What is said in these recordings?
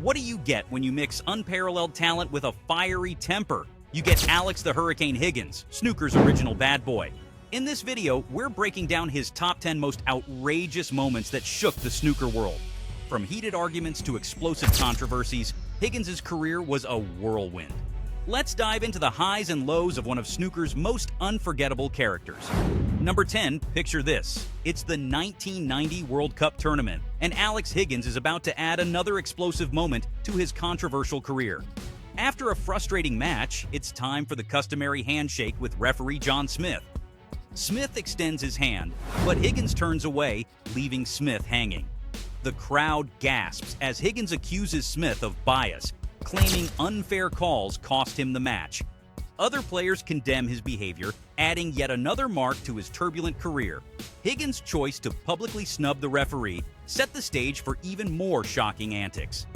What do you get when you mix unparalleled talent with a fiery temper? You get Alex the Hurricane Higgins, snooker's original bad boy. In this video, we're breaking down his top 10 most outrageous moments that shook the snooker world. From heated arguments to explosive controversies, Higgins' career was a whirlwind. Let's dive into the highs and lows of one of snooker's most unforgettable characters. Number 10, picture this. It's the 1990 World Cup tournament, and Alex Higgins is about to add another explosive moment to his controversial career. After a frustrating match, it's time for the customary handshake with referee John Smith. Smith extends his hand, but Higgins turns away, leaving Smith hanging. The crowd gasps as Higgins accuses Smith of bias, claiming unfair calls cost him the match. Other players condemn his behavior, adding yet another mark to his turbulent career. Higgins' choice to publicly snub the referee set the stage for even more shocking antics.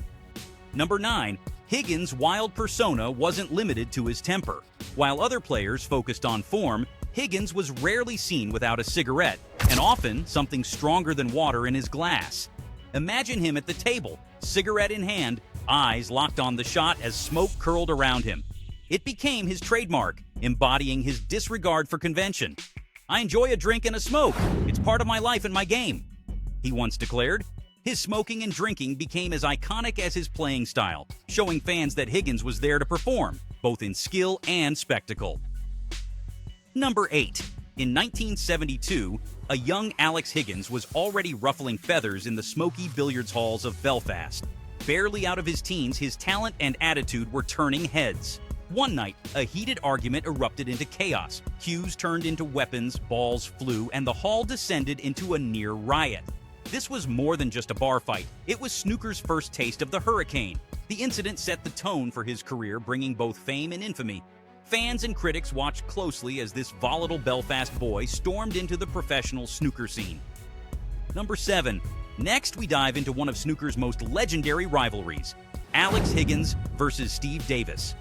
Number 9. Higgins' wild persona wasn't limited to his temper. While other players focused on form, Higgins was rarely seen without a cigarette, and often something stronger than water in his glass. Imagine him at the table, cigarette in hand, eyes locked on the shot as smoke curled around him. It became his trademark, embodying his disregard for convention. "I enjoy a drink and a smoke. It's part of my life and my game," he once declared. His smoking and drinking became as iconic as his playing style, showing fans that Higgins was there to perform, both in skill and spectacle. Number 8. In 1972, a young Alex Higgins was already ruffling feathers in the smoky billiards halls of Belfast. Barely out of his teens, his talent and attitude were turning heads. One night, a heated argument erupted into chaos. Cues turned into weapons, balls flew, and the hall descended into a near riot. This was more than just a bar fight. It was snooker's first taste of the Hurricane. The incident set the tone for his career, bringing both fame and infamy. Fans and critics watched closely as this volatile Belfast boy stormed into the professional snooker scene. Number 7. Next, we dive into one of snooker's most legendary rivalries, Alex Higgins versus Steve Davis.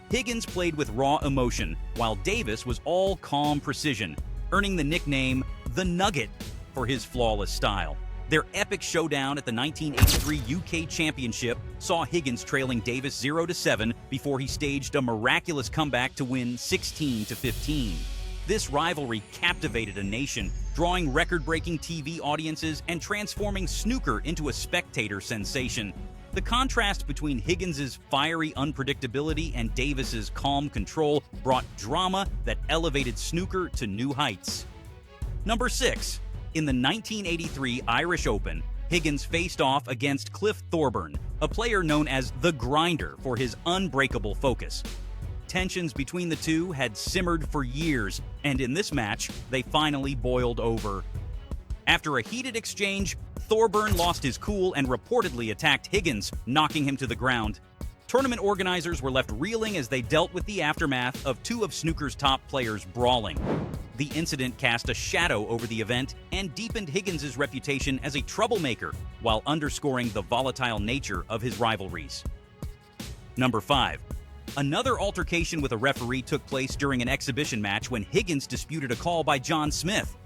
Higgins played with raw emotion, while Davis was all calm precision, earning the nickname The Nugget for his flawless style. Their epic showdown at the 1983 UK Championship saw Higgins trailing Davis 0-7 before he staged a miraculous comeback to win 16-15. This rivalry captivated a nation, drawing record-breaking TV audiences and transforming snooker into a spectator sensation. The contrast between Higgins' fiery unpredictability and Davis's calm control brought drama that elevated snooker to new heights. Number 6. In the 1983 Irish Open, Higgins faced off against Cliff Thorburn, a player known as the Grinder for his unbreakable focus. Tensions between the two had simmered for years, and in this match, they finally boiled over. After a heated exchange, Thorburn lost his cool and reportedly attacked Higgins, knocking him to the ground. Tournament organizers were left reeling as they dealt with the aftermath of two of snooker's top players brawling. The incident cast a shadow over the event and deepened Higgins' reputation as a troublemaker, while underscoring the volatile nature of his rivalries. Number 5. Another altercation with a referee took place during an exhibition match when Higgins disputed a call by John Smith.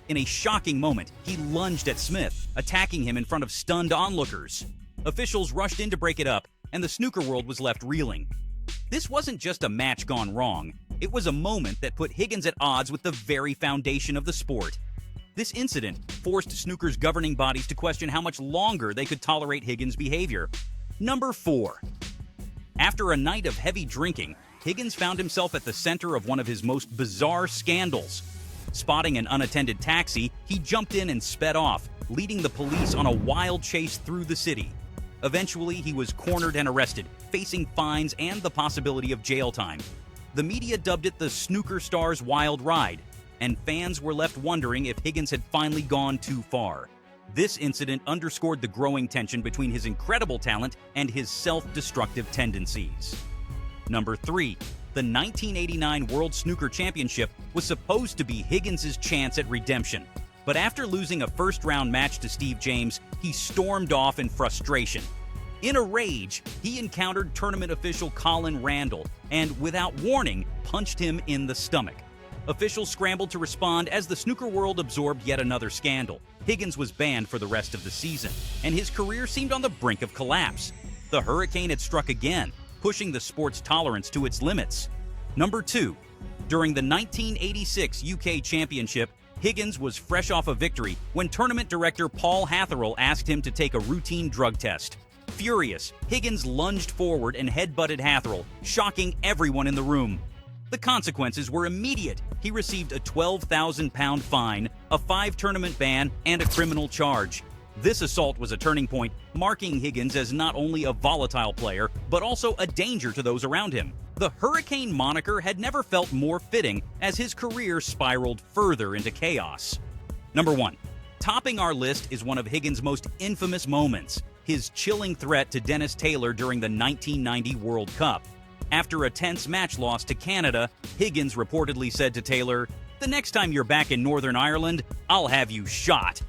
In a shocking moment, he lunged at Smith, attacking him in front of stunned onlookers. Officials rushed in to break it up, and the snooker world was left reeling. This wasn't just a match gone wrong. It was a moment that put Higgins at odds with the very foundation of the sport. This incident forced snooker's governing bodies to question how much longer they could tolerate Higgins' behavior. Number 4. After a night of heavy drinking, Higgins found himself at the center of one of his most bizarre scandals. Spotting an unattended taxi, he jumped in and sped off, leading the police on a wild chase through the city. Eventually, he was cornered and arrested, facing fines and the possibility of jail time. The media dubbed it the snooker star's wild ride, and fans were left wondering if Higgins had finally gone too far. This incident underscored the growing tension between his incredible talent and his self-destructive tendencies. Number 3. The 1989 World Snooker Championship was supposed to be Higgins' chance at redemption. But after losing a first-round match to Steve James, he stormed off in frustration. In a rage, he encountered tournament official Colin Randall and, without warning, punched him in the stomach. Officials scrambled to respond as the snooker world absorbed yet another scandal. Higgins was banned for the rest of the season, and his career seemed on the brink of collapse. The Hurricane had struck again, pushing the sport's tolerance to its limits. Number 2. During the 1986 UK Championship, Higgins was fresh off a victory when tournament director Paul Hatherell asked him to take a routine drug test. Furious, Higgins lunged forward and headbutted Hatherell, shocking everyone in the room. The consequences were immediate. He received a £12,000 fine, a 5-tournament ban, and a criminal charge. This assault was a turning point, marking Higgins as not only a volatile player, but also a danger to those around him. The Hurricane moniker had never felt more fitting as his career spiraled further into chaos. Number 1. Topping our list is one of Higgins' most infamous moments, his chilling threat to Dennis Taylor during the 1990 World Cup. After a tense match loss to Canada, Higgins reportedly said to Taylor, "The next time you're back in Northern Ireland, I'll have you shot."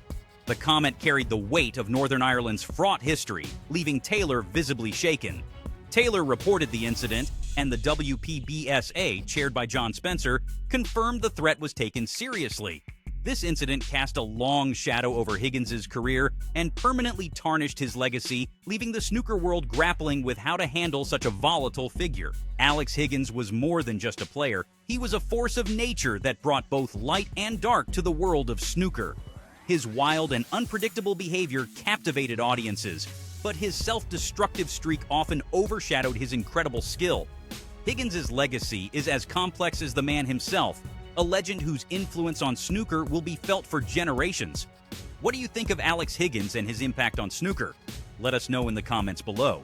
The comment carried the weight of Northern Ireland's fraught history, leaving Taylor visibly shaken. Taylor reported the incident, and the WPBSA, chaired by John Spencer, confirmed the threat was taken seriously. This incident cast a long shadow over Higgins' career and permanently tarnished his legacy, leaving the snooker world grappling with how to handle such a volatile figure. Alex Higgins was more than just a player. He was a force of nature that brought both light and dark to the world of snooker. His wild and unpredictable behavior captivated audiences, but his self-destructive streak often overshadowed his incredible skill. Higgins' legacy is as complex as the man himself, a legend whose influence on snooker will be felt for generations. What do you think of Alex Higgins and his impact on snooker? Let us know in the comments below.